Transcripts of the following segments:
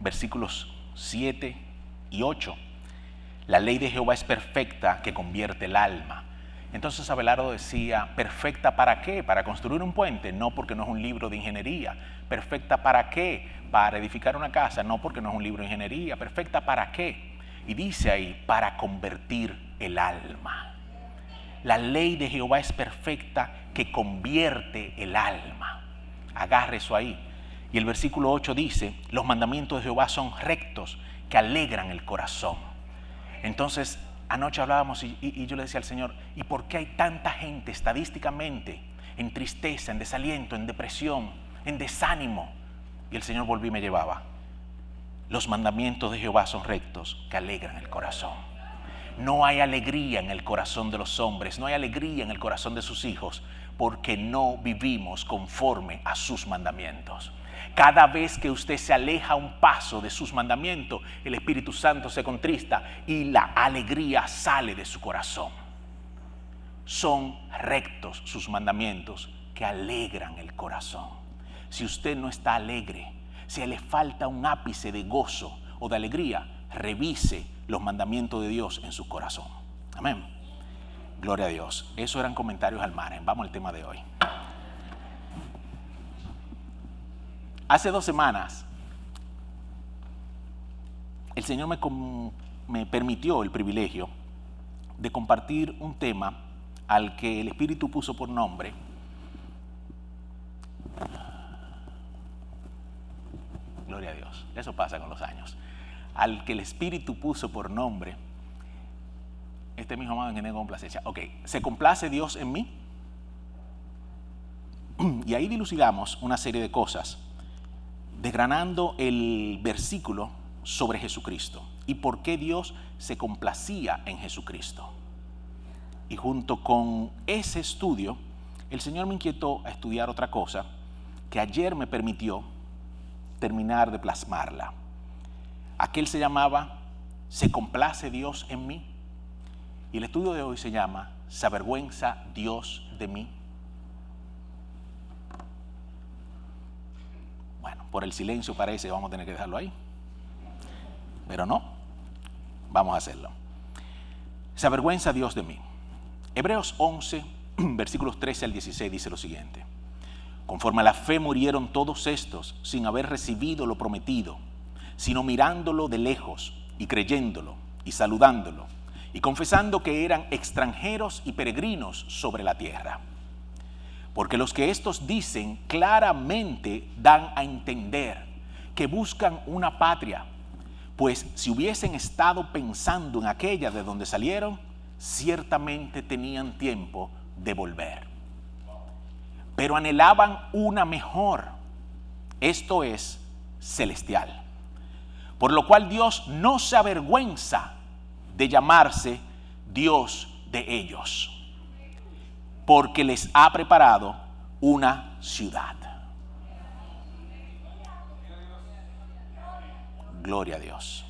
versículos 7 y 8. La ley de Jehová es perfecta, que convierte el alma. Entonces Abelardo decía, ¿perfecta para qué? ¿Para construir un puente? No, porque no es un libro de ingeniería. ¿Perfecta para qué? ¿Para edificar una casa? No, porque no es un libro de ingeniería. ¿Perfecta para qué? Y dice ahí, para convertir el alma. La ley de Jehová es perfecta, que convierte el alma. Agarre eso ahí. Y el versículo 8 dice, los mandamientos de Jehová son rectos, que alegran el corazón. Entonces, anoche hablábamos y yo le decía al Señor, ¿y por qué hay tanta gente estadísticamente en tristeza, en desaliento, en depresión, en desánimo? Y el Señor volvió y me llevaba. Los mandamientos de Jehová son rectos, que alegran el corazón. No hay alegría en el corazón de los hombres, no hay alegría en el corazón de sus hijos, porque no vivimos conforme a sus mandamientos. Cada vez que usted se aleja un paso de sus mandamientos, el Espíritu Santo se contrista y la alegría sale de su corazón. Son rectos sus mandamientos, que alegran el corazón. Si usted no está alegre, si le falta un ápice de gozo o de alegría, revise los mandamientos de Dios en su corazón. Amén. Gloria a Dios. Esos eran comentarios al margen. Vamos al tema de hoy. Hace 2 semanas, el Señor me permitió el privilegio de compartir un tema al que el Espíritu puso por nombre Gloria a Dios. Eso pasa con los años. Al que el Espíritu puso por nombre, este es mi hijo amado en quien tengo complacencia. Ok, ¿se complace Dios en mí? Y ahí dilucidamos una serie de cosas, desgranando el versículo sobre Jesucristo y por qué Dios se complacía en Jesucristo. Y junto con ese estudio, el Señor me inquietó a estudiar otra cosa que ayer me permitió terminar de plasmarla. Aquel se llamaba ¿Se complace Dios en mí? Y el estudio de hoy se llama ¿Se avergüenza Dios de mí? Bueno, por el silencio parece que vamos a tener que dejarlo ahí. Pero no, vamos a hacerlo. ¿Se avergüenza Dios de mí? Hebreos 11, versículos 13 al 16 dice lo siguiente. Conforme a la fe murieron todos estos sin haber recibido lo prometido, sino mirándolo de lejos y creyéndolo y saludándolo y confesando que eran extranjeros y peregrinos sobre la tierra. Porque los que estos dicen claramente dan a entender que buscan una patria, pues si hubiesen estado pensando en aquella de donde salieron, ciertamente tenían tiempo de volver. Pero anhelaban una mejor, esto es, celestial. Por lo cual Dios no se avergüenza de llamarse Dios de ellos, porque les ha preparado una ciudad. Gloria a Dios.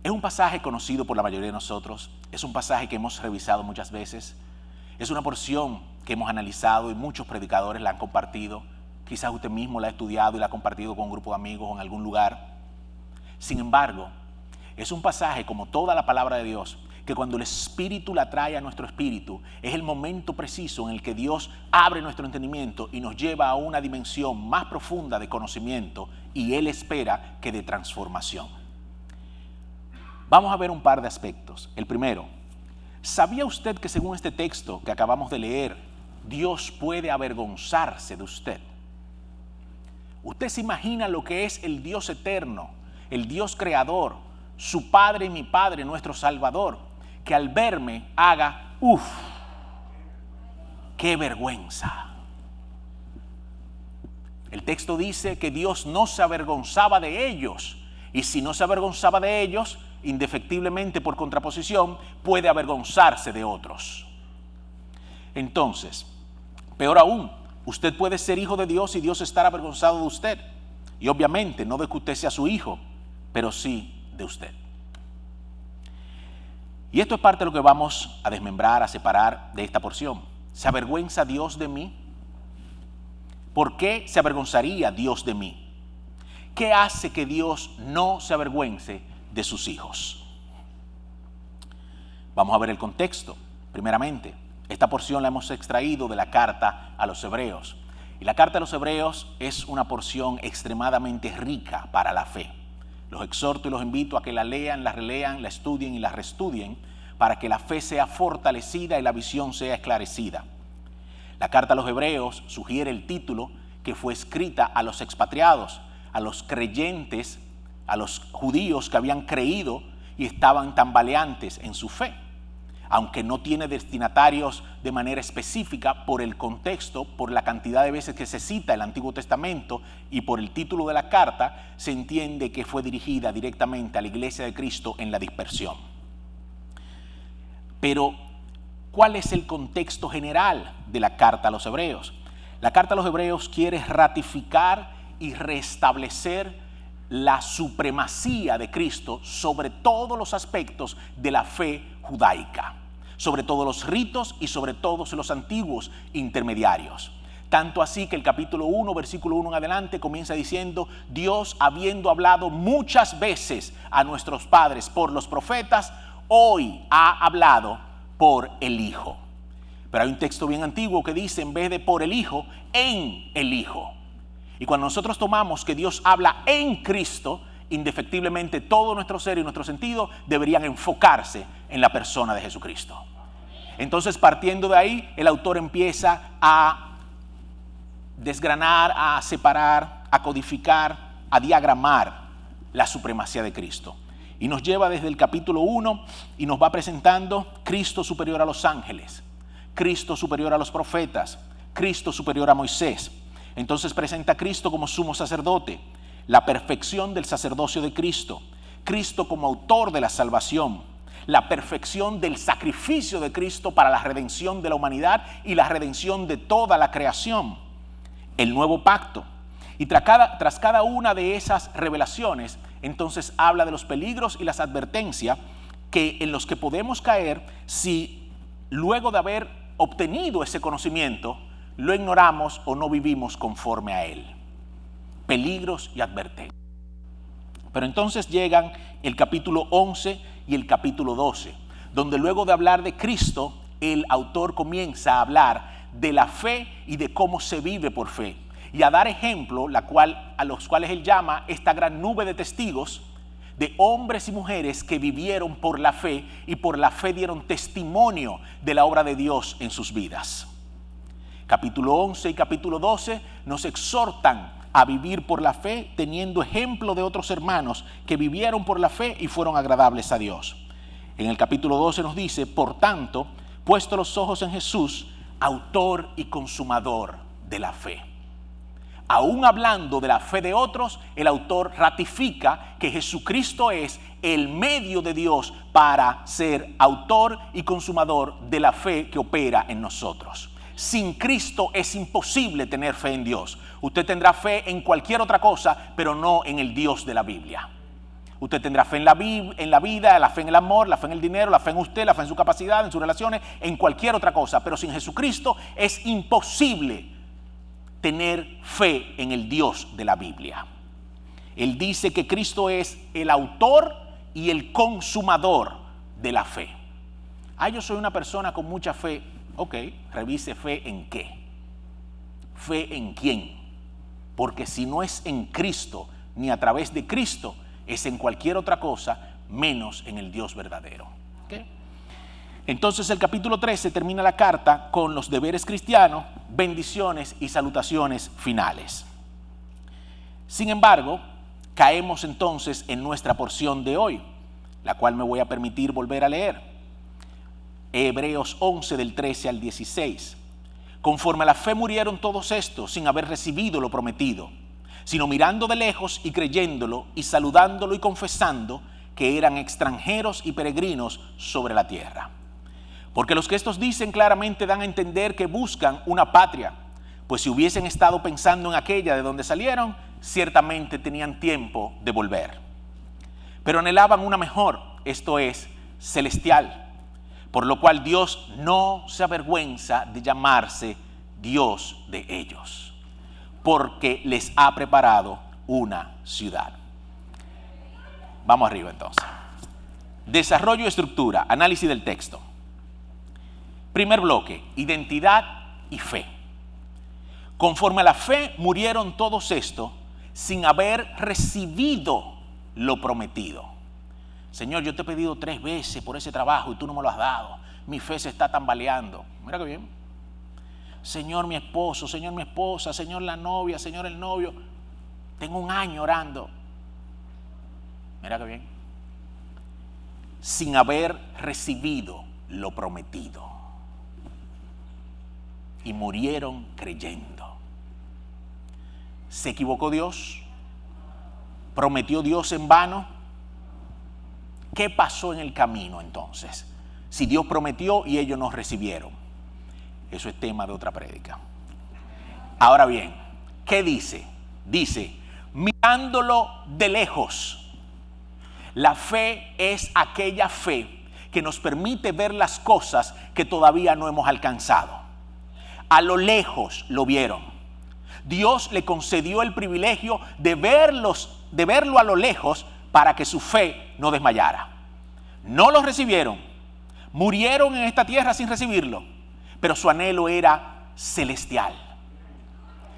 Es un pasaje conocido por la mayoría de nosotros, es un pasaje que hemos revisado muchas veces, es una porción que hemos analizado y muchos predicadores la han compartido, quizás usted mismo la ha estudiado y la ha compartido con un grupo de amigos o en algún lugar. Sin embargo, es un pasaje como toda la palabra de Dios, que cuando el Espíritu la trae a nuestro espíritu, es el momento preciso en el que Dios abre nuestro entendimiento y nos lleva a una dimensión más profunda de conocimiento y Él espera que de transformación. Vamos a ver un par de aspectos. El primero, ¿sabía usted que según este texto que acabamos de leer, Dios puede avergonzarse de usted? ¿Usted se imagina lo que es el Dios eterno, el Dios creador, su Padre y mi Padre, nuestro Salvador, que al verme haga, qué vergüenza? El texto dice que Dios no se avergonzaba de ellos, y si no se avergonzaba de ellos, indefectiblemente por contraposición, puede avergonzarse de otros. Entonces, peor aún, usted puede ser hijo de Dios y Dios estar avergonzado de usted. Y obviamente no de que usted sea su hijo, pero sí de usted. Y esto es parte de lo que vamos a desmembrar, a separar de esta porción. ¿Se avergüenza Dios de mí? ¿Por qué se avergonzaría Dios de mí? ¿Qué hace que Dios no se avergüence de sus hijos? Vamos a ver el contexto. Primeramente, esta porción la hemos extraído de la carta a los Hebreos. Y la carta a los Hebreos es una porción extremadamente rica para la fe. Los exhorto y los invito a que la lean, la relean, la estudien y la reestudien para que la fe sea fortalecida y la visión sea esclarecida. La carta a los Hebreos sugiere el título que fue escrita a los expatriados, a los creyentes, a los judíos que habían creído y estaban tambaleantes en su fe. Aunque no tiene destinatarios de manera específica, por el contexto, por la cantidad de veces que se cita el Antiguo Testamento y por el título de la carta, se entiende que fue dirigida directamente a la Iglesia de Cristo en la dispersión. Pero, ¿cuál es el contexto general de la carta a los Hebreos? La carta a los Hebreos quiere ratificar y restablecer la supremacía de Cristo sobre todos los aspectos de la fe judaica, sobre todos los ritos y sobre todos los antiguos intermediarios. Tanto así que el capítulo 1, versículo 1 en adelante comienza diciendo: Dios, habiendo hablado muchas veces a nuestros padres por los profetas, hoy ha hablado por el Hijo. Pero hay un texto bien antiguo que dice, en vez de por el Hijo, en el Hijo. Y cuando nosotros tomamos que Dios habla en Cristo, indefectiblemente todo nuestro ser y nuestro sentido deberían enfocarse en la persona de Jesucristo. Entonces, partiendo de ahí, el autor empieza a desgranar, a separar, a codificar, a diagramar la supremacía de Cristo. Y nos lleva desde el capítulo 1 y nos va presentando Cristo superior a los ángeles, Cristo superior a los profetas, Cristo superior a Moisés. Entonces presenta a Cristo como sumo sacerdote, la perfección del sacerdocio de Cristo, Cristo como autor de la salvación, la perfección del sacrificio de Cristo para la redención de la humanidad y la redención de toda la creación, el nuevo pacto. Y tras cada una de esas revelaciones, entonces habla de los peligros y las advertencias en los que podemos caer si luego de haber obtenido ese conocimiento, lo ignoramos o no vivimos conforme a él. Peligros y advertencias. Pero entonces llegan el capítulo 11 y el capítulo 12, donde luego de hablar de Cristo, el autor comienza a hablar de la fe y de cómo se vive por fe, y a dar ejemplo, a los cuales él llama esta gran nube de testigos, de hombres y mujeres que vivieron por la fe y por la fe dieron testimonio de la obra de Dios en sus vidas. Capítulo 11 y capítulo 12 nos exhortan a vivir por la fe teniendo ejemplo de otros hermanos que vivieron por la fe y fueron agradables a Dios. En el capítulo 12 nos dice, por tanto, puesto los ojos en Jesús, autor y consumador de la fe. Aún hablando de la fe de otros, el autor ratifica que Jesucristo es el medio de Dios para ser autor y consumador de la fe que opera en nosotros. Sin Cristo es imposible tener fe en Dios. Usted tendrá fe en cualquier otra cosa, pero no en el Dios de la Biblia. Usted tendrá fe en la vida, la fe en el amor, la fe en el dinero, la fe en usted, la fe en su capacidad, en sus relaciones, en cualquier otra cosa. Pero sin Jesucristo es imposible tener fe en el Dios de la Biblia. Él dice que Cristo es el autor y el consumador de la fe. Yo soy una persona con mucha fe. Ok, revise fe en qué. ¿Fe en quién? Porque si no es en Cristo, ni a través de Cristo, es en cualquier otra cosa, menos en el Dios verdadero. ¿Okay? Entonces el capítulo 13 termina la carta con los deberes cristianos, bendiciones y salutaciones finales. Sin embargo, caemos entonces en nuestra porción de hoy, la cual me voy a permitir volver a leer. Hebreos 11 del 13 al 16. Conforme a la fe murieron todos estos sin haber recibido lo prometido, sino mirando de lejos y creyéndolo y saludándolo y confesando que eran extranjeros y peregrinos sobre la tierra. Porque los que estos dicen claramente dan a entender que buscan una patria, pues si hubiesen estado pensando en aquella de donde salieron, ciertamente tenían tiempo de volver. Pero anhelaban una mejor, esto es, celestial. Por lo cual Dios no se avergüenza de llamarse Dios de ellos, porque les ha preparado una ciudad. Vamos arriba entonces. Desarrollo y estructura, análisis del texto. Primer bloque, identidad y fe. Conforme a la fe murieron todos estos sin haber recibido lo prometido. Señor, yo te he pedido 3 veces por ese trabajo y tú no me lo has dado. Mi fe se está tambaleando. Mira qué bien. Señor, mi esposo, Señor, mi esposa, Señor, la novia, Señor, el novio. Tengo 1 año orando. Mira qué bien. Sin haber recibido lo prometido. Y murieron creyendo. ¿Se equivocó Dios? ¿Prometió Dios en vano? ¿Qué pasó en el camino entonces? Si Dios prometió y ellos no recibieron. Eso es tema de otra prédica. Ahora bien, ¿qué dice? Dice, mirándolo de lejos. La fe es aquella fe que nos permite ver las cosas que todavía no hemos alcanzado. A lo lejos lo vieron. Dios le concedió el privilegio de verlo a lo lejos para que su fe no desmayara. No lo recibieron. Murieron en esta tierra sin recibirlo. Pero su anhelo era celestial.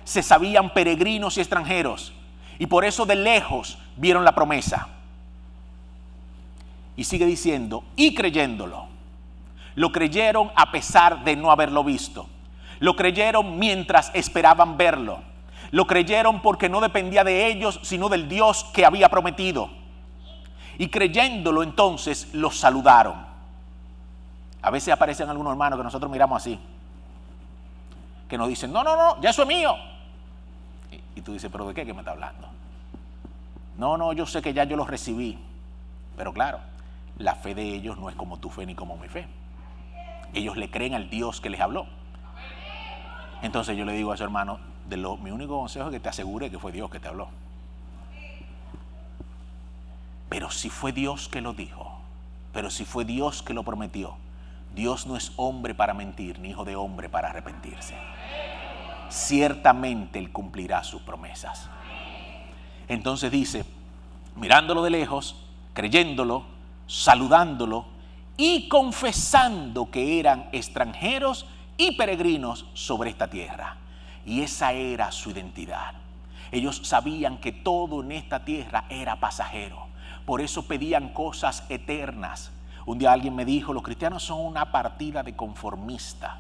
Se sabían peregrinos y extranjeros. Y por eso de lejos vieron la promesa. Y sigue diciendo, y creyéndolo. Lo creyeron a pesar de no haberlo visto. Lo creyeron mientras esperaban verlo. Lo creyeron porque no dependía de ellos, sino del Dios que había prometido. Y creyéndolo entonces, los saludaron. A veces aparecen algunos hermanos que nosotros miramos así. Que nos dicen, no, ya eso es mío. Y tú dices, ¿pero de qué me está hablando? No, yo sé que ya yo los recibí. Pero claro, la fe de ellos no es como tu fe ni como mi fe. Ellos le creen al Dios que les habló. Entonces yo le digo a su hermano, mi único consejo es que te asegure que fue Dios que te habló. Pero si fue Dios que lo dijo, pero si fue Dios que lo prometió, Dios no es hombre para mentir, ni hijo de hombre para arrepentirse. Ciertamente Él cumplirá sus promesas. Entonces dice, mirándolo de lejos, creyéndolo, saludándolo y confesando que eran extranjeros y peregrinos sobre esta tierra. Y esa era su identidad. Ellos sabían que todo en esta tierra era pasajero. Por eso pedían cosas eternas. Un día alguien me dijo, los cristianos son una partida de conformistas.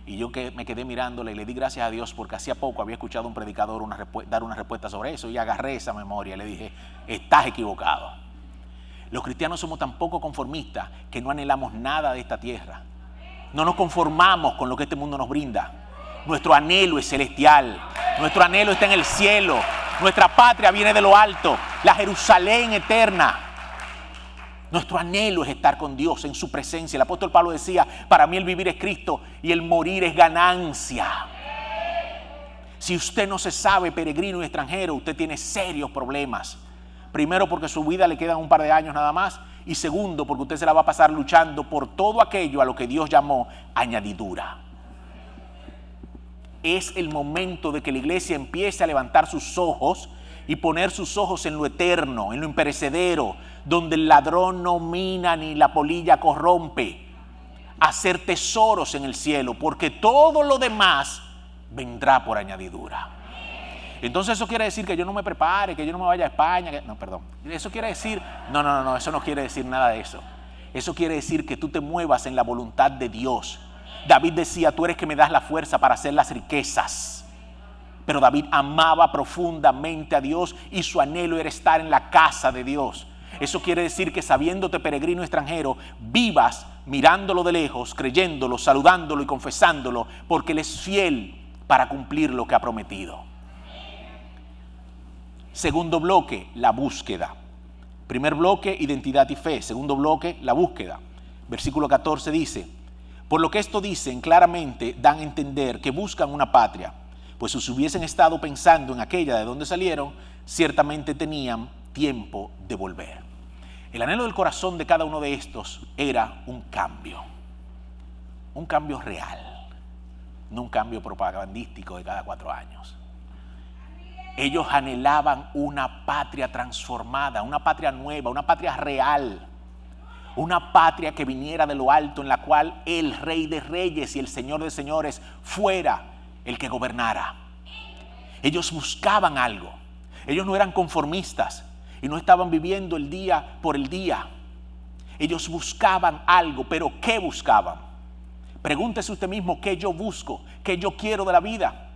Y yo me quedé mirándole y le di gracias a Dios porque hacía poco había escuchado a un predicador dar una respuesta sobre eso y agarré esa memoria y le dije, estás equivocado. Los cristianos somos tan poco conformistas que no anhelamos nada de esta tierra. No nos conformamos con lo que este mundo nos brinda. Nuestro anhelo es celestial. Nuestro anhelo está en el cielo. Nuestra patria viene de lo alto, la Jerusalén eterna. Nuestro anhelo es estar con Dios en su presencia. El apóstol Pablo decía, para mí el vivir es Cristo y el morir es ganancia. Si usted no se sabe peregrino y extranjero, usted tiene serios problemas. Primero porque su vida le quedan un par de años nada más. Y segundo porque usted se la va a pasar luchando por todo aquello a lo que Dios llamó añadidura. Es el momento de que la iglesia empiece a levantar sus ojos y poner sus ojos en lo eterno, en lo imperecedero, donde el ladrón no mina ni la polilla corrompe. Hacer tesoros en el cielo, porque todo lo demás vendrá por añadidura. Entonces eso quiere decir que yo no me prepare, que yo no me vaya a España. Eso quiere decir, no, eso no quiere decir nada de eso. Eso quiere decir que tú te muevas en la voluntad de Dios. David decía, tú eres que me das la fuerza para hacer las riquezas. Pero David amaba profundamente a Dios y su anhelo era estar en la casa de Dios. Eso quiere decir que sabiéndote peregrino extranjero, vivas mirándolo de lejos, creyéndolo, saludándolo y confesándolo, porque Él es fiel para cumplir lo que ha prometido. Segundo bloque, la búsqueda. Primer bloque, identidad y fe. Segundo bloque, la búsqueda. Versículo 14 dice, por lo que esto dicen claramente dan a entender que buscan una patria, pues si hubiesen estado pensando en aquella de donde salieron, ciertamente tenían tiempo de volver. El anhelo del corazón de cada uno de estos era un cambio real, no un cambio propagandístico de cada 4 años. Ellos anhelaban una patria transformada, una patria nueva, una patria real. Una patria que viniera de lo alto, en la cual el Rey de Reyes y el Señor de Señores fuera el que gobernara. Ellos buscaban algo. Ellos no eran conformistas y no estaban viviendo el día por el día. Ellos buscaban algo, pero ¿qué buscaban? Pregúntese usted mismo, ¿qué yo busco? ¿Qué yo quiero de la vida?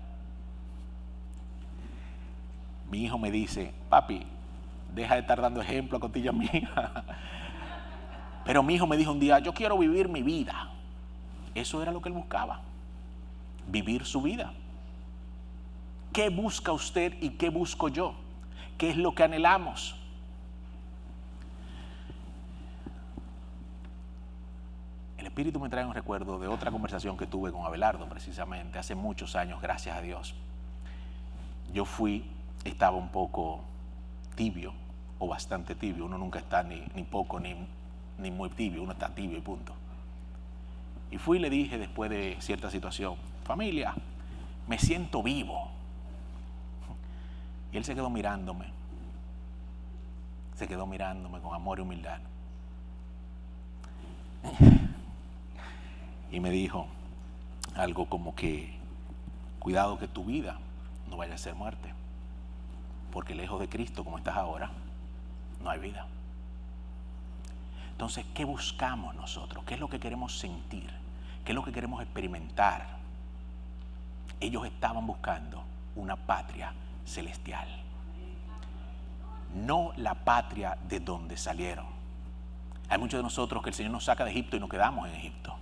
Mi hijo me dice, papi, deja de estar dando ejemplo a costillas mías. Pero mi hijo me dijo un día, yo quiero vivir mi vida. Eso era lo que él buscaba, vivir su vida. ¿Qué busca usted y qué busco yo? ¿Qué es lo que anhelamos? El Espíritu me trae un recuerdo de otra conversación que tuve con Abelardo precisamente hace muchos años, gracias a Dios. Yo estaba un poco tibio o bastante tibio. Uno nunca está ni poco ni muy tibio, uno está tibio y punto. Y fui y le dije después de cierta situación, familia, me siento vivo. Y él se quedó mirándome con amor y humildad. Y me dijo algo como que, cuidado que tu vida no vaya a ser muerte, porque lejos de Cristo, como estás ahora, no hay vida. Entonces, ¿qué buscamos nosotros? ¿Qué es lo que queremos sentir? ¿Qué es lo que queremos experimentar? Ellos estaban buscando una patria celestial, no la patria de donde salieron. Hay muchos de nosotros que el Señor nos saca de Egipto y nos quedamos en Egipto.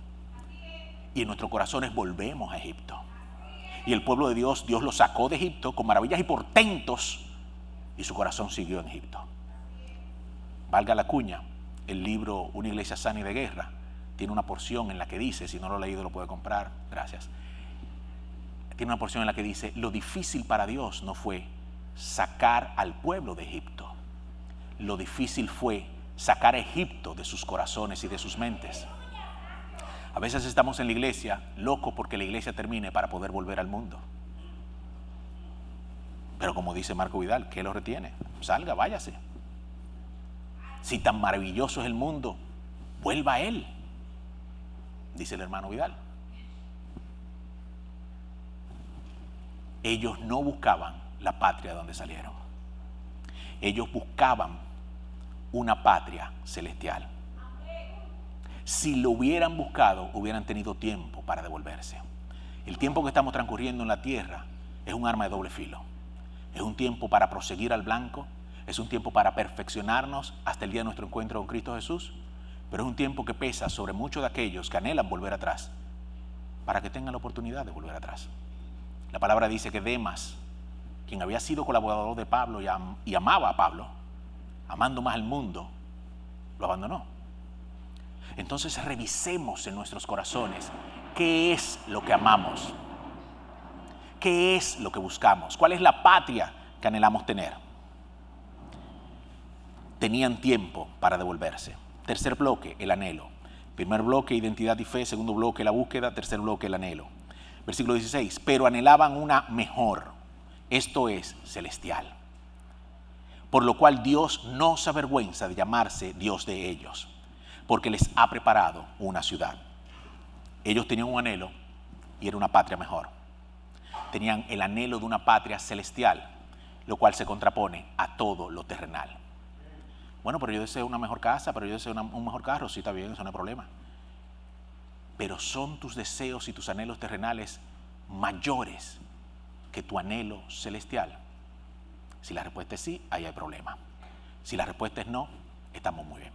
Y en nuestros corazones volvemos a Egipto. Y el pueblo de Dios lo sacó de Egipto con maravillas y portentos, y su corazón siguió en Egipto. Valga la cuña, el libro Una iglesia sana y de guerra tiene una porción en la que dice, si no lo ha leído lo puede comprar, gracias. Tiene una porción en la que dice, lo difícil para Dios no fue sacar al pueblo de Egipto. Lo difícil fue sacar a Egipto de sus corazones y de sus mentes. A veces estamos en la iglesia locos porque la iglesia termine para poder volver al mundo. Pero como dice Marco Vidal, ¿qué lo retiene? Salga, váyase. Si tan maravilloso es el mundo, vuelva a él, dice el hermano Vidal. Ellos no buscaban la patria de donde salieron. Ellos buscaban una patria celestial. Si lo hubieran buscado, hubieran tenido tiempo para devolverse. El tiempo que estamos transcurriendo en la tierra es un arma de doble filo. Es un tiempo para proseguir al blanco, es un tiempo para perfeccionarnos hasta el día de nuestro encuentro con Cristo Jesús, pero es un tiempo que pesa sobre muchos de aquellos que anhelan volver atrás, para que tengan la oportunidad de volver atrás. La palabra dice que Demas, quien había sido colaborador de Pablo y amaba a Pablo, amando más al mundo, lo abandonó. Entonces revisemos en nuestros corazones qué es lo que amamos, qué es lo que buscamos, cuál es la patria que anhelamos tener. Tenían tiempo para devolverse. Tercer bloque, el anhelo. Primer bloque, identidad y fe. Segundo bloque, la búsqueda. Tercer bloque, el anhelo. Versículo 16, pero anhelaban una mejor, esto es, celestial. Por lo cual Dios no se avergüenza de llamarse Dios de ellos, porque les ha preparado una ciudad. Ellos tenían un anhelo y era una patria mejor. Tenían el anhelo de una patria celestial, lo cual se contrapone a todo lo terrenal. Bueno, pero yo deseo una mejor casa, pero yo deseo un mejor carro, sí, está bien, eso no hay problema. Pero ¿son tus deseos y tus anhelos terrenales mayores que tu anhelo celestial? Si la respuesta es sí, ahí hay problema. Si la respuesta es no, estamos muy bien.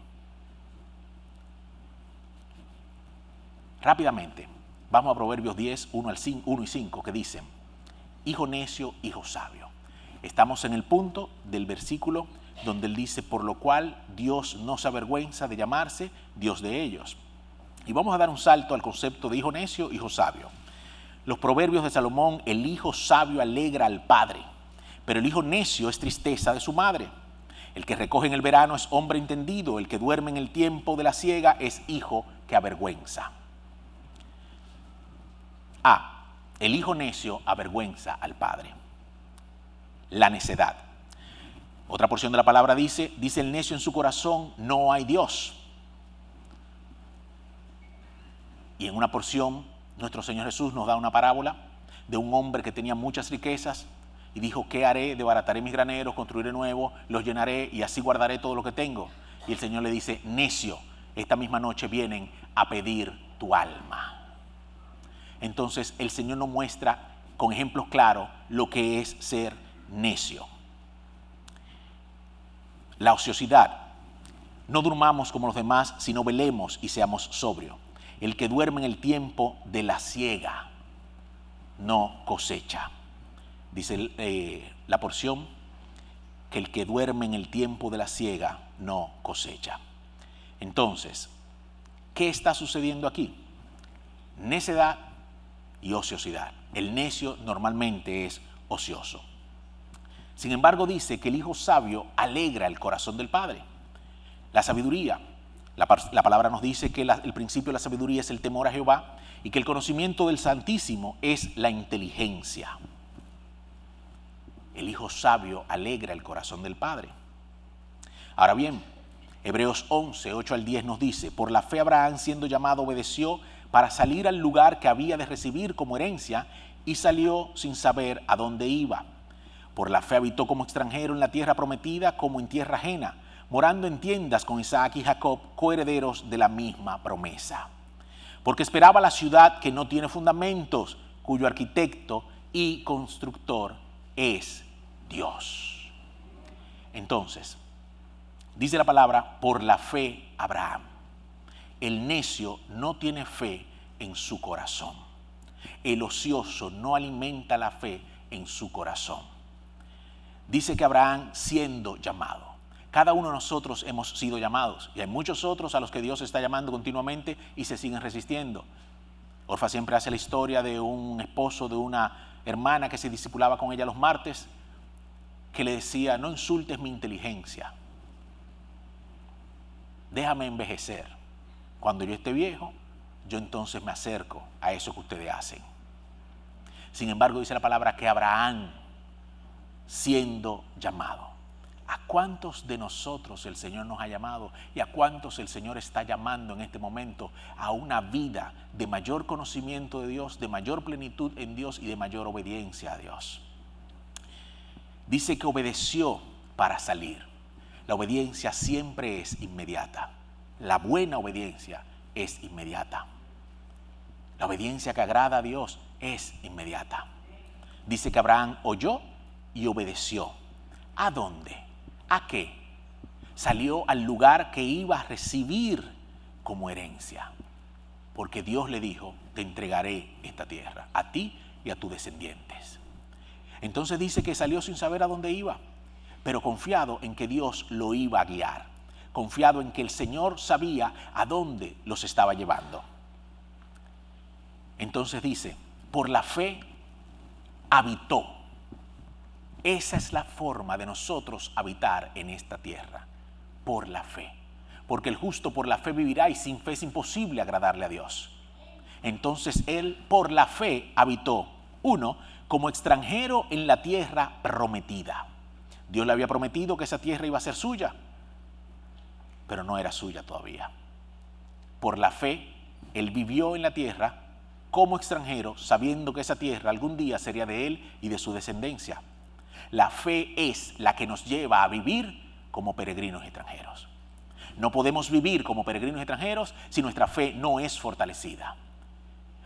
Rápidamente, vamos a Proverbios 10, 1 y 5, que dicen, hijo necio, hijo sabio. Estamos en el punto del versículo donde él dice, por lo cual Dios no se avergüenza de llamarse Dios de ellos. Y vamos a dar un salto al concepto de hijo necio, hijo sabio. Los proverbios de Salomón, el hijo sabio alegra al padre, pero el hijo necio es tristeza de su madre. El que recoge en el verano es hombre entendido, el que duerme en el tiempo de la siega es hijo que avergüenza. El hijo necio avergüenza al padre. la necedad. Otra porción de la palabra dice el necio en su corazón, no hay Dios. Y en una porción, nuestro Señor Jesús nos da una parábola de un hombre que tenía muchas riquezas y dijo, ¿qué haré? Desbarataré mis graneros, construiré nuevos, los llenaré y así guardaré todo lo que tengo. Y el Señor le dice, necio, esta misma noche vienen a pedir tu alma. Entonces el Señor nos muestra con ejemplos claros lo que es ser necio. La ociosidad. No durmamos como los demás, sino velemos y seamos sobrios. El que duerme en el tiempo de la siega no cosecha. Dice la porción que el que duerme en el tiempo de la siega no cosecha. Entonces, ¿qué está sucediendo aquí? Necedad y ociosidad. El necio normalmente es ocioso. Sin embargo, dice que el hijo sabio alegra el corazón del padre. La sabiduría. La palabra nos dice que el principio de la sabiduría es el temor a Jehová y que el conocimiento del Santísimo es la inteligencia. El hijo sabio alegra el corazón del padre. Ahora bien, Hebreos 11, 8 al 10 nos dice, por la fe Abraham siendo llamado obedeció para salir al lugar que había de recibir como herencia y salió sin saber a dónde iba. Por la fe habitó como extranjero en la tierra prometida como en tierra ajena, morando en tiendas con Isaac y Jacob, coherederos de la misma promesa. Porque esperaba la ciudad que no tiene fundamentos, cuyo arquitecto y constructor es Dios. Entonces, dice la palabra, por la fe Abraham. El necio no tiene fe en su corazón. El ocioso no alimenta la fe en su corazón. Dice que Abraham siendo llamado. Cada uno de nosotros hemos sido llamados y hay muchos otros a los que Dios está llamando continuamente y se siguen resistiendo. Orfa siempre hace la historia de un esposo de una hermana que se discipulaba con ella los martes, que le decía, no insultes mi inteligencia, déjame envejecer. Cuando yo esté viejo, yo entonces me acerco a eso que ustedes hacen. Sin embargo, dice la palabra que Abraham, siendo llamado. ¿A cuántos de nosotros el Señor nos ha llamado y a cuántos el Señor está llamando en este momento a una vida de mayor conocimiento de Dios, de mayor plenitud en Dios y de mayor obediencia a Dios? Dice que obedeció para salir. La obediencia siempre es inmediata. La buena obediencia es inmediata. La obediencia que agrada a Dios es inmediata. Dice que Abraham oyó y obedeció. ¿A dónde? ¿A qué? Salió al lugar que iba a recibir como herencia. Porque Dios le dijo, te entregaré esta tierra, a ti y a tus descendientes. Entonces dice que salió sin saber a dónde iba, pero confiado en que Dios lo iba a guiar. Confiado en que el Señor sabía a dónde los estaba llevando. Entonces dice, por la fe habitó. Esa es la forma de nosotros habitar en esta tierra, por la fe. Porque el justo por la fe vivirá y sin fe es imposible agradarle a Dios. Entonces él por la fe habitó, uno, como extranjero en la tierra prometida. Dios le había prometido que esa tierra iba a ser suya, pero no era suya todavía. Por la fe, él vivió en la tierra como extranjero, sabiendo que esa tierra algún día sería de él y de su descendencia. La fe es la que nos lleva a vivir como peregrinos extranjeros. No podemos vivir como peregrinos extranjeros si nuestra fe no es fortalecida.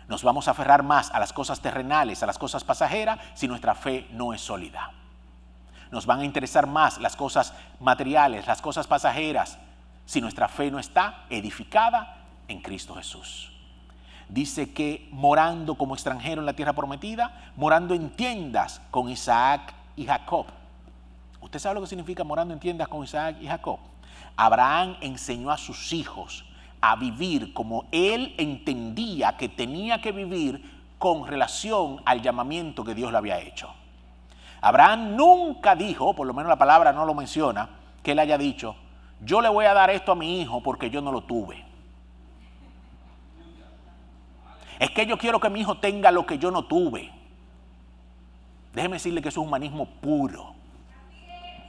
Nos vamos a aferrar más a las cosas terrenales, a las cosas pasajeras, si nuestra fe no es sólida. Nos van a interesar más las cosas materiales, las cosas pasajeras, si nuestra fe no está edificada en Cristo Jesús. Dice que morando como extranjero en la tierra prometida, morando en tiendas con Isaac y Jacob. ¿Usted sabe lo que significa morando en tiendas con Isaac y Jacob? Abraham enseñó a sus hijos a vivir como él entendía que tenía que vivir con relación al llamamiento que Dios le había hecho. Abraham nunca dijo, por lo menos la palabra no lo menciona, que él haya dicho, yo le voy a dar esto a mi hijo porque yo no lo tuve. Es que yo quiero que mi hijo tenga lo que yo no tuve. Déjeme decirle que eso es humanismo puro.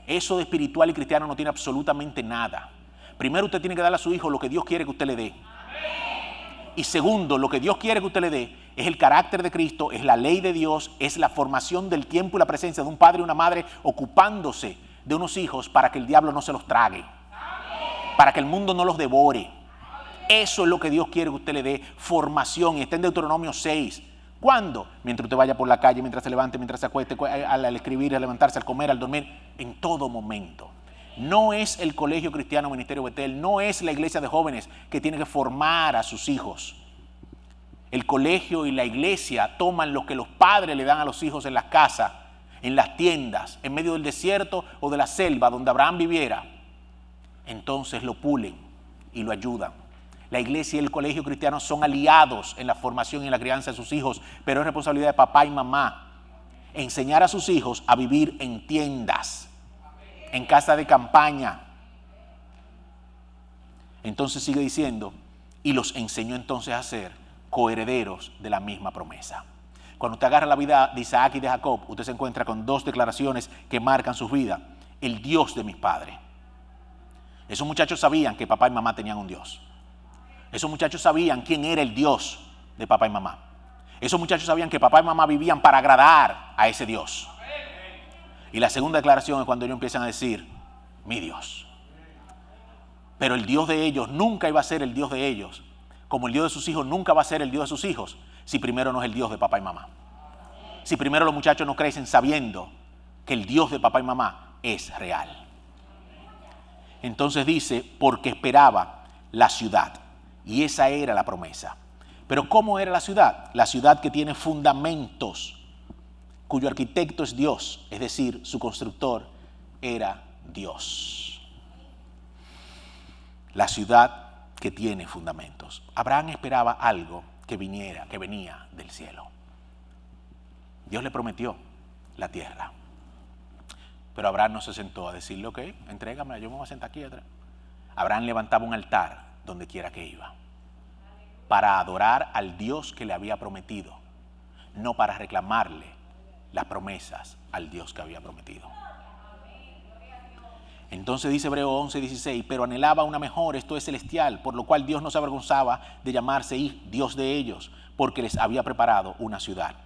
Eso de espiritual y cristiano no tiene absolutamente nada. Primero, usted tiene que darle a su hijo lo que Dios quiere que usted le dé. Y segundo, lo que Dios quiere que usted le dé es el carácter de Cristo, es la ley de Dios, es la formación del tiempo y la presencia de un padre y una madre ocupándose de unos hijos para que el diablo no se los trague, para que el mundo no los devore. Eso es lo que Dios quiere que usted le dé, formación. Y está en Deuteronomio 6. ¿Cuándo? Mientras usted vaya por la calle, mientras se levante, mientras se acueste, al escribir, al levantarse, al comer, al dormir, en todo momento. No es el Colegio Cristiano Ministerio Betel, no es la iglesia de jóvenes que tiene que formar a sus hijos. El colegio y la iglesia toman lo que los padres le dan a los hijos en las casas, en las tiendas, en medio del desierto o de la selva donde Abraham viviera. Entonces lo pulen y lo ayudan. La iglesia y el colegio cristiano son aliados en la formación y en la crianza de sus hijos, pero es responsabilidad de papá y mamá enseñar a sus hijos a vivir en tiendas, en casa de campaña. Entonces sigue diciendo, y los enseñó entonces a ser coherederos de la misma promesa. Cuando usted agarra la vida de Isaac y de Jacob, usted se encuentra con dos declaraciones que marcan sus vidas. El Dios de mis padres. Esos muchachos sabían que papá y mamá tenían un Dios. Esos muchachos sabían quién era el Dios de papá y mamá. Esos muchachos sabían que papá y mamá vivían para agradar a ese Dios. Y la segunda declaración es cuando ellos empiezan a decir, mi Dios. Pero el Dios de ellos nunca iba a ser el Dios de ellos, como el Dios de sus hijos nunca va a ser el Dios de sus hijos, si primero no es el Dios de papá y mamá. Si primero los muchachos no crecen sabiendo que el Dios de papá y mamá es real. Entonces dice, porque esperaba la ciudad. Y esa era la promesa. Pero ¿cómo era la ciudad? La ciudad que tiene fundamentos, cuyo arquitecto es Dios, es decir, su constructor era Dios. La ciudad que tiene fundamentos. Abraham esperaba algo que venía del cielo. Dios le prometió la tierra. Pero Abraham no se sentó a decirle, ok, entrégamela, yo me voy a sentar aquí atrás. Abraham levantaba un altar donde quiera que iba, para adorar al Dios que le había prometido, no para reclamarle las promesas al Dios que había prometido. Entonces dice Hebreos 11:16, pero anhelaba una mejor, esto es celestial, por lo cual Dios no se avergonzaba de llamarse Dios de ellos, porque les había preparado una ciudad.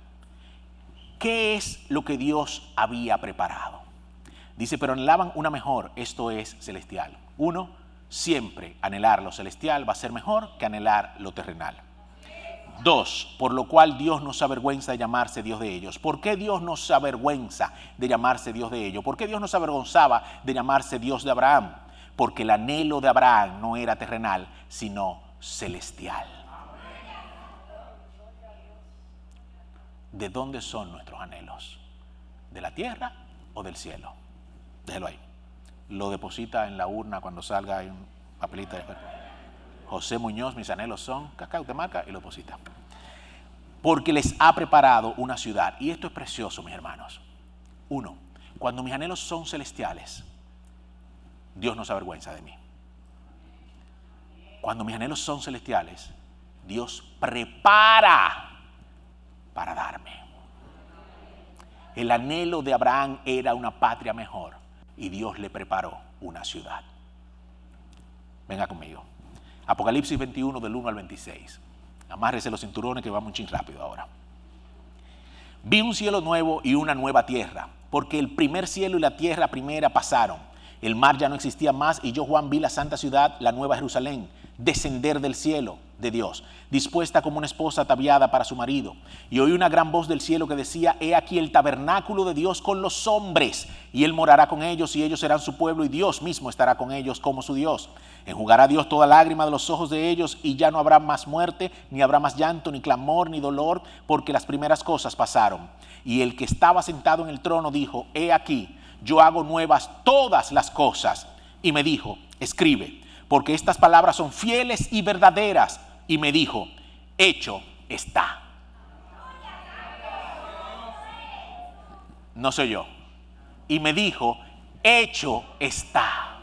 ¿Qué es lo que Dios había preparado? Dice, pero anhelaban una mejor, esto es celestial. Uno, siempre anhelar lo celestial va a ser mejor que anhelar lo terrenal. Dos, por lo cual Dios no se avergüenza de llamarse Dios de ellos. ¿Por qué Dios no se avergüenza de llamarse Dios de ellos? ¿Por qué Dios no se avergonzaba de llamarse Dios de Abraham? Porque el anhelo de Abraham no era terrenal, sino celestial. ¿De dónde son nuestros anhelos? ¿De la tierra o del cielo? Déjelo ahí. Lo deposita en la urna cuando salga en un papelito. José Muñoz, mis anhelos son, cacao, te marca y lo deposita. Porque les ha preparado una ciudad. Y esto es precioso, mis hermanos. Uno, cuando mis anhelos son celestiales, Dios no se avergüenza de mí. Cuando mis anhelos son celestiales, Dios prepara para darme. El anhelo de Abraham era una patria mejor y Dios le preparó una ciudad. Venga conmigo. Apocalipsis 21 del 1 al 26. Amárrese los cinturones que vamos un chin rápido ahora. Vi un cielo nuevo y una nueva tierra, porque el primer cielo y la tierra primera pasaron. El mar ya no existía más y yo, Juan, vi la santa ciudad, la nueva Jerusalén, descender del cielo de Dios, dispuesta como una esposa ataviada para su marido. Y oí una gran voz del cielo que decía, he aquí el tabernáculo de Dios con los hombres, y él morará con ellos, y ellos serán su pueblo, y Dios mismo estará con ellos como su Dios. Enjugará Dios toda lágrima de los ojos de ellos, y ya no habrá más muerte, ni habrá más llanto, ni clamor, ni dolor, porque las primeras cosas pasaron. Y el que estaba sentado en el trono dijo, he aquí, yo hago nuevas todas las cosas. Y me dijo, escribe, porque estas palabras son fieles y verdaderas. Y me dijo, hecho está. No soy yo. Y me dijo, hecho está.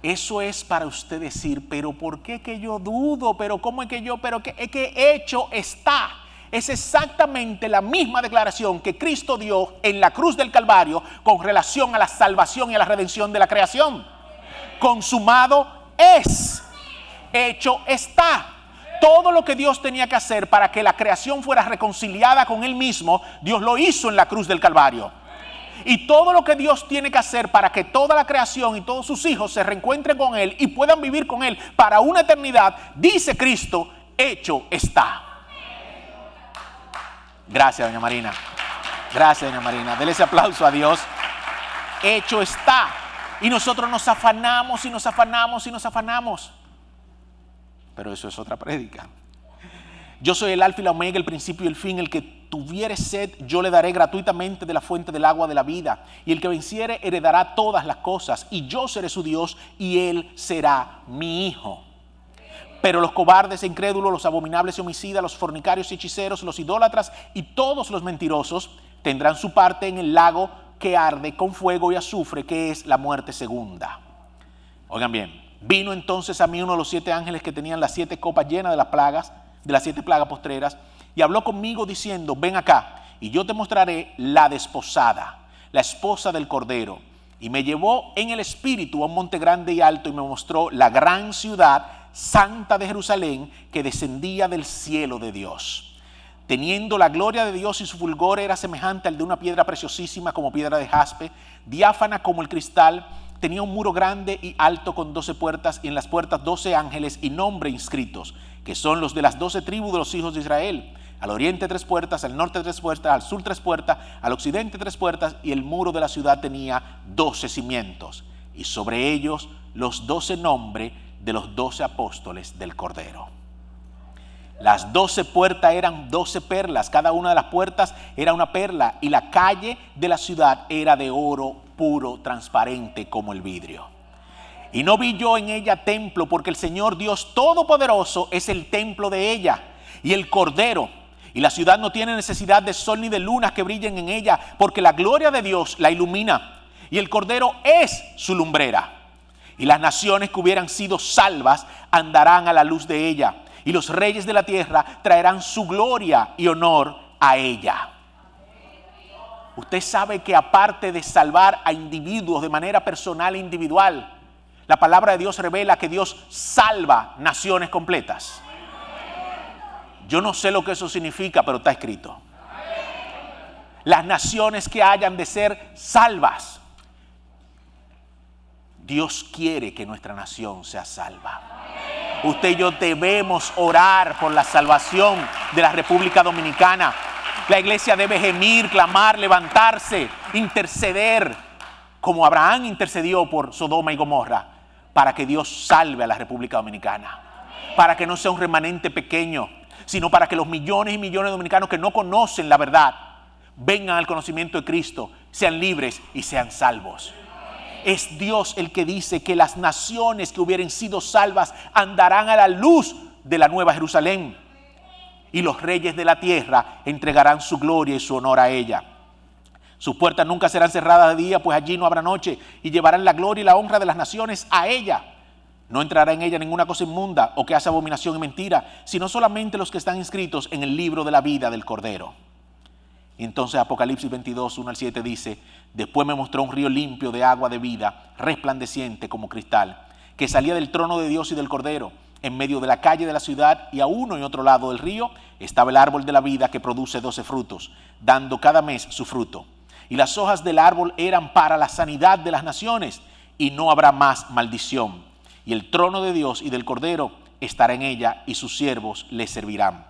Eso es para usted decir, pero ¿por qué que yo dudo? Pero ¿cómo es que yo? Pero es que hecho está. es exactamente la misma declaración que Cristo dio en la cruz del Calvario con relación a la salvación y a la redención de la creación. Consumado es, hecho está. Todo lo que Dios tenía que hacer para que la creación fuera reconciliada con Él mismo, Dios lo hizo en la cruz del Calvario. Y todo lo que Dios tiene que hacer para que toda la creación y todos sus hijos se reencuentren con Él y puedan vivir con Él para una eternidad, dice Cristo, hecho está. Gracias, doña Marina. Gracias, doña Marina. Dele ese aplauso a Dios. Hecho está. Y nosotros nos afanamos y nos afanamos y nos afanamos. Pero eso es otra prédica. Yo soy el alfa y la omega, el principio y el fin. El que tuviere sed, yo le daré gratuitamente de la fuente del agua de la vida. Y el que venciere, heredará todas las cosas. Y yo seré su Dios y él será mi hijo. Pero los cobardes e incrédulos, los abominables y homicidas, los fornicarios y hechiceros, los idólatras y todos los mentirosos tendrán su parte en el lago que arde con fuego y azufre, que es la muerte segunda. Oigan bien, vino entonces a mí uno de los 7 ángeles que tenían las 7 copas llenas de las 7 plagas postreras, y habló conmigo diciendo, ven acá, y yo te mostraré la desposada, la esposa del Cordero. Y me llevó en el espíritu a un monte grande y alto, y me mostró la gran ciudad santa de Jerusalén, que descendía del cielo de Dios, teniendo la gloria de Dios, y su fulgor era semejante al de una piedra preciosísima como piedra de jaspe, diáfana como el cristal. Tenía un muro grande y alto con 12 puertas, y en las puertas 12 ángeles y nombre inscritos, que son los de las 12 tribus de los hijos de Israel. Al oriente 3 puertas, al norte 3 puertas, al sur 3 puertas, al occidente 3 puertas, y el muro de la ciudad tenía 12 cimientos, y sobre ellos los 12 nombres de los 12 apóstoles del Cordero. Las 12 puertas eran 12 perlas, cada una de las puertas era una perla, y la calle de la ciudad era de oro puro, transparente como el vidrio. Y no vi yo en ella templo, porque el Señor Dios Todopoderoso es el templo de ella, y el Cordero. Y la ciudad no tiene necesidad de sol ni de luna que brillen en ella, porque la gloria de Dios la ilumina, y el Cordero es su lumbrera. Y las naciones que hubieran sido salvas andarán a la luz de ella, y los reyes de la tierra traerán su gloria y honor a ella. Usted sabe que aparte de salvar a individuos de manera personal e individual, la palabra de Dios revela que Dios salva naciones completas. Yo no sé lo que eso significa, pero está escrito. Las naciones que hayan de ser salvas, Dios quiere que nuestra nación sea salva. Usted y yo debemos orar por la salvación de la República Dominicana. La iglesia debe gemir, clamar, levantarse, interceder, como Abraham intercedió por Sodoma y Gomorra, para que Dios salve a la República Dominicana, para que no sea un remanente pequeño, sino para que los millones y millones de dominicanos que no conocen la verdad vengan al conocimiento de Cristo, sean libres y sean salvos. Es Dios el que dice que las naciones que hubieren sido salvas andarán a la luz de la nueva Jerusalén, y los reyes de la tierra entregarán su gloria y su honor a ella. Sus puertas nunca serán cerradas de día, pues allí no habrá noche, y llevarán la gloria y la honra de las naciones a ella. No entrará en ella ninguna cosa inmunda o que hace abominación y mentira, sino solamente los que están inscritos en el libro de la vida del Cordero. Y entonces Apocalipsis 22, 1 al 7 dice, después me mostró un río limpio de agua de vida, resplandeciente como cristal, que salía del trono de Dios y del Cordero. En medio de la calle de la ciudad y a uno y otro lado del río estaba el árbol de la vida, que produce 12 frutos, dando cada mes su fruto. Y las hojas del árbol eran para la sanidad de las naciones, y no habrá más maldición. Y el trono de Dios y del Cordero estará en ella, y sus siervos le servirán.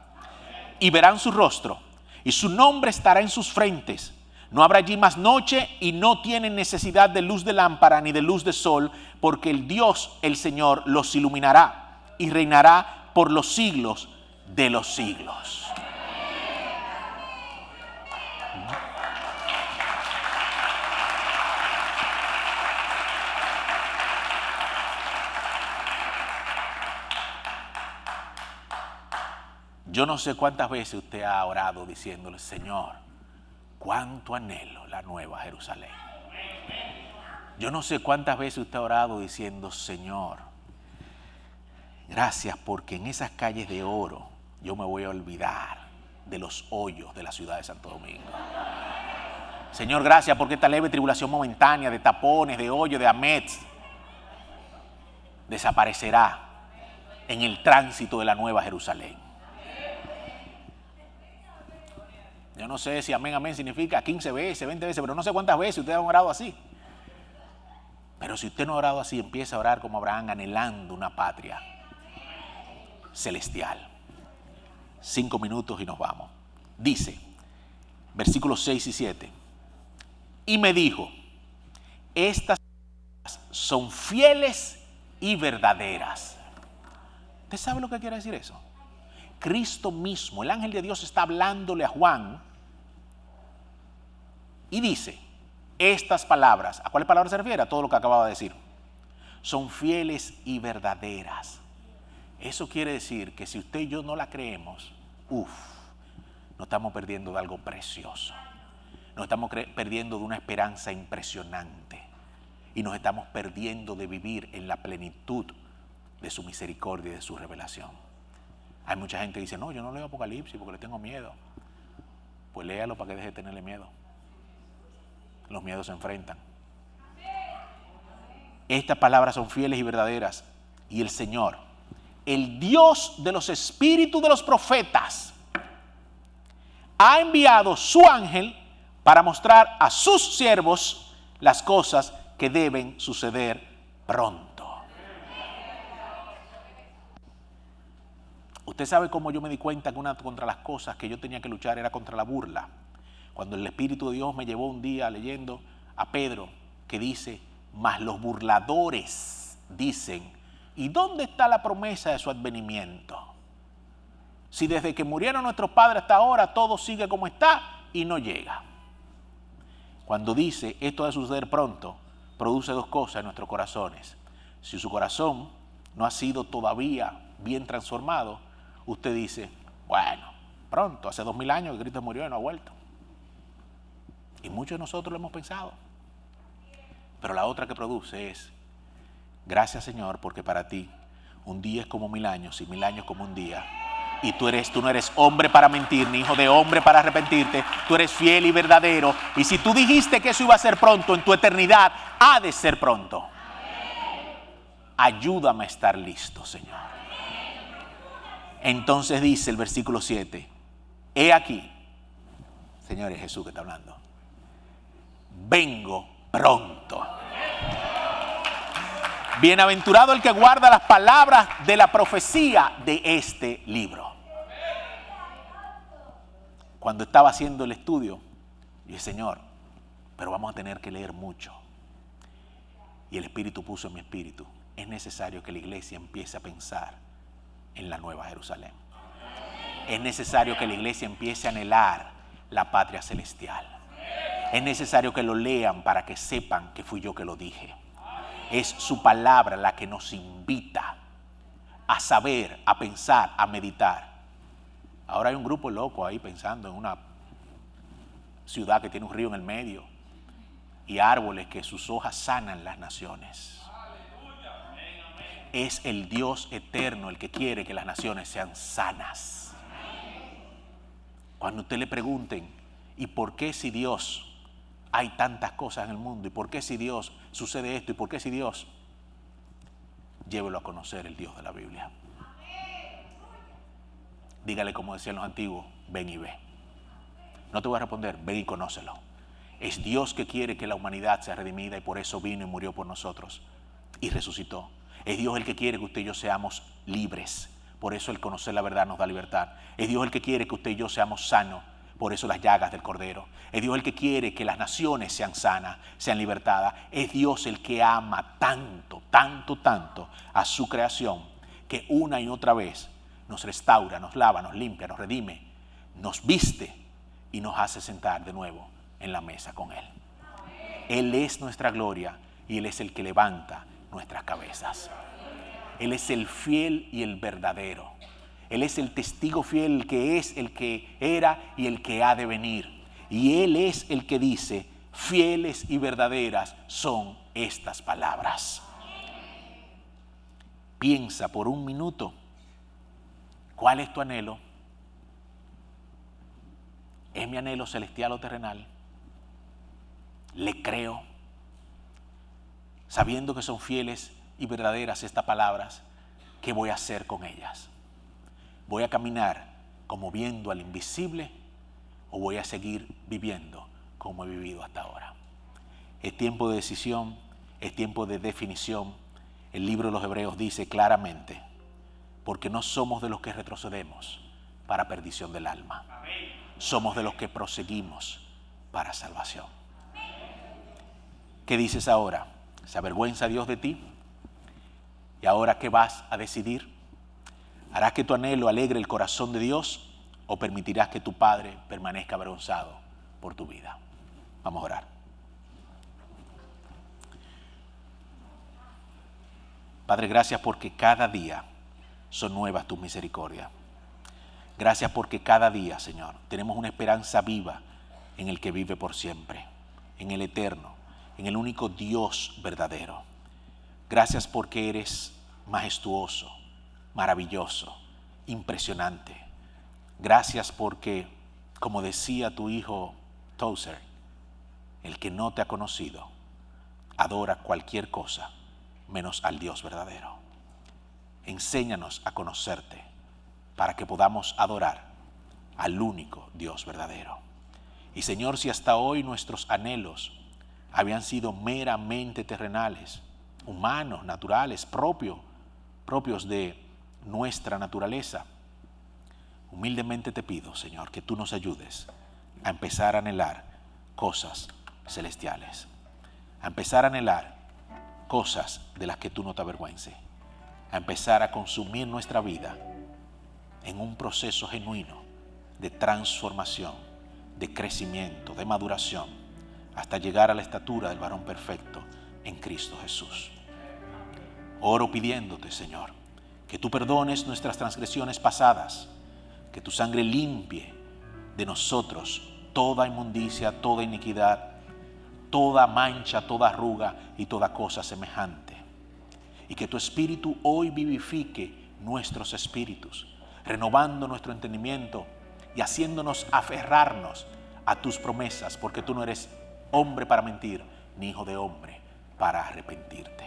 Y verán su rostro, y su nombre estará en sus frentes. No habrá allí más noche, y no tienen necesidad de luz de lámpara ni de luz de sol, porque el Dios, el Señor, los iluminará, y reinará por los siglos de los siglos. Yo no sé cuántas veces usted ha orado diciéndole, Señor, cuánto anhelo la nueva Jerusalén. Yo no sé cuántas veces usted ha orado diciendo, Señor, gracias porque en esas calles de oro yo me voy a olvidar de los hoyos de la ciudad de Santo Domingo. Señor, gracias porque esta leve tribulación momentánea de tapones, de hoyos, de amets, desaparecerá en el tránsito de la Nueva Jerusalén. Yo no sé si amén, amén significa 15 veces, 20 veces, pero no sé cuántas veces ustedes han orado así. Pero si usted no ha orado así, empieza a orar como Abraham, anhelando una patria celestial. 5 minutos y nos vamos. Dice, versículos 6 y 7. Y me dijo, estas son fieles y verdaderas. ¿Usted sabe lo que quiere decir eso? Cristo mismo, el ángel de Dios, está hablándole a Juan y dice, estas palabras, ¿a cuáles palabras se refiere? A todo lo que acababa de decir. Son fieles y verdaderas. Eso quiere decir que si usted y yo no la creemos, nos estamos perdiendo de algo precioso. Nos estamos perdiendo de una esperanza impresionante. Y nos estamos perdiendo de vivir en la plenitud de su misericordia y de su revelación. Hay mucha gente que dice, no, yo no leo Apocalipsis porque le tengo miedo. Pues léalo para que deje de tenerle miedo. Los miedos se enfrentan. Estas palabras son fieles y verdaderas. Y el Señor, el Dios de los espíritus de los profetas, ha enviado su ángel para mostrar a sus siervos las cosas que deben suceder pronto. Usted sabe cómo yo me di cuenta que una contra las cosas que yo tenía que luchar era contra la burla. Cuando el Espíritu de Dios me llevó un día leyendo a Pedro, que dice, mas los burladores dicen, ¿y dónde está la promesa de su advenimiento? Si desde que murieron nuestros padres hasta ahora todo sigue como está y no llega. Cuando dice esto de suceder pronto, produce dos cosas en nuestros corazones. Si su corazón no ha sido todavía bien transformado, usted dice, bueno, pronto, hace 2000 años que Cristo murió y no ha vuelto. Y muchos de nosotros lo hemos pensado. Pero la otra que produce es, gracias Señor, porque para ti un día es como 1000 años y 1000 años como un día. Y tú no eres hombre para mentir, ni hijo de hombre para arrepentirte. Tú eres fiel y verdadero. Y si tú dijiste que eso iba a ser pronto, en tu eternidad ha de ser pronto. Ayúdame a estar listo, Señor. Entonces dice el versículo 7, he aquí, Señor, es Jesús que está hablando, vengo pronto. Bienaventurado el que guarda las palabras de la profecía de este libro. Cuando estaba haciendo el estudio, dije, Señor, pero vamos a tener que leer mucho. Y el Espíritu puso en mi espíritu, es necesario que la iglesia empiece a pensar en la Nueva Jerusalén. Es necesario que la iglesia empiece a anhelar la patria celestial. Es necesario que lo lean para que sepan que fui yo que lo dije. Es su palabra la que nos invita a saber, a pensar, a meditar. Ahora hay un grupo loco ahí pensando en una ciudad que tiene un río en el medio y árboles que sus hojas sanan las naciones. Es el Dios eterno el que quiere que las naciones sean sanas. Cuando usted le pregunten, ¿y por qué si Dios hay tantas cosas en el mundo? ¿Y por qué si Dios sucede esto? ¿Y por qué si Dios? Llévelo a conocer el Dios de la Biblia. Dígale como decían los antiguos, ven y ve. No te voy a responder, ven y conócelo. Es Dios que quiere que la humanidad sea redimida y por eso vino y murió por nosotros y resucitó. Es Dios el que quiere que usted y yo seamos libres. Por eso el conocer la verdad nos da libertad. Es Dios el que quiere que usted y yo seamos sanos. Por eso las llagas del Cordero. Es Dios el que quiere que las naciones sean sanas, sean libertadas. Es Dios el que ama tanto, tanto, tanto a su creación que una y otra vez nos restaura, nos lava, nos limpia, nos redime, nos viste y nos hace sentar de nuevo en la mesa con Él. Él es nuestra gloria y Él es el que levanta nuestras cabezas. Él es el fiel y el verdadero. Él es el testigo fiel, el que es, el que era y el que ha de venir. Y Él es el que dice, fieles y verdaderas son estas palabras. Piensa por un minuto, ¿cuál es tu anhelo? ¿Es mi anhelo celestial o terrenal? ¿Le creo? Sabiendo que son fieles y verdaderas estas palabras, ¿qué voy a hacer con ellas? ¿Voy a caminar como viendo al invisible o voy a seguir viviendo como he vivido hasta ahora? Es tiempo de decisión, es tiempo de definición. El libro de los Hebreos dice claramente, porque no somos de los que retrocedemos para perdición del alma. Somos de los que proseguimos para salvación. ¿Qué dices ahora? ¿Se avergüenza Dios de ti? ¿Y ahora qué vas a decidir? ¿Harás que tu anhelo alegre el corazón de Dios o permitirás que tu Padre permanezca avergonzado por tu vida? Vamos a orar. Padre, gracias porque cada día son nuevas tus misericordias. Gracias porque cada día, Señor, tenemos una esperanza viva en el que vive por siempre, en el eterno, en el único Dios verdadero. Gracias porque eres majestuoso, maravilloso, impresionante. Gracias porque, como decía tu hijo Tozer, el que no te ha conocido adora cualquier cosa menos al Dios verdadero. Enséñanos a conocerte para que podamos adorar al único Dios verdadero. Y Señor, si hasta hoy nuestros anhelos habían sido meramente terrenales, humanos, naturales, propios de nuestra naturaleza, humildemente te pido, Señor, que tú nos ayudes a empezar a anhelar cosas celestiales, a empezar a anhelar cosas de las que tú no te avergüences, a empezar a consumir nuestra vida en un proceso genuino de transformación, de crecimiento, de maduración, hasta llegar a la estatura del varón perfecto en Cristo Jesús. Oro pidiéndote, Señor, que tú perdones nuestras transgresiones pasadas, que tu sangre limpie de nosotros toda inmundicia, toda iniquidad, toda mancha, toda arruga y toda cosa semejante. Y que tu Espíritu hoy vivifique nuestros espíritus, renovando nuestro entendimiento y haciéndonos aferrarnos a tus promesas, porque tú no eres hombre para mentir, ni hijo de hombre para arrepentirte.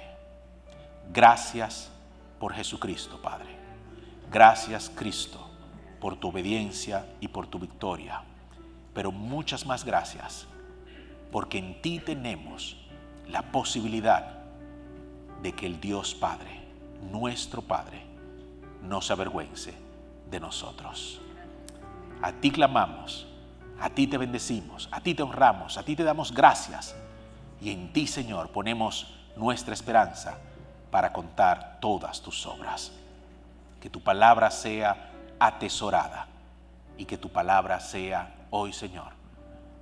Gracias por Jesucristo, Padre. Gracias, Cristo, por tu obediencia y por tu victoria. Pero muchas más gracias, porque en ti tenemos la posibilidad de que el Dios Padre, nuestro Padre, no se avergüence de nosotros. A ti clamamos, a ti te bendecimos, a ti te honramos, a ti te damos gracias. Y en ti, Señor, ponemos nuestra esperanza para contar todas tus obras. Que tu palabra sea atesorada y que tu palabra sea hoy, Señor,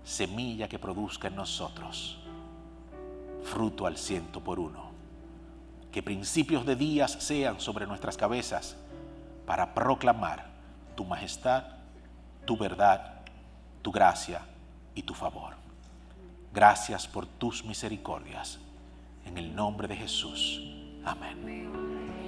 semilla que produzca en nosotros fruto al 100%. Que principios de días sean sobre nuestras cabezas para proclamar tu majestad, tu verdad, tu gracia y tu favor. Gracias por tus misericordias. En el nombre de Jesús. Amén.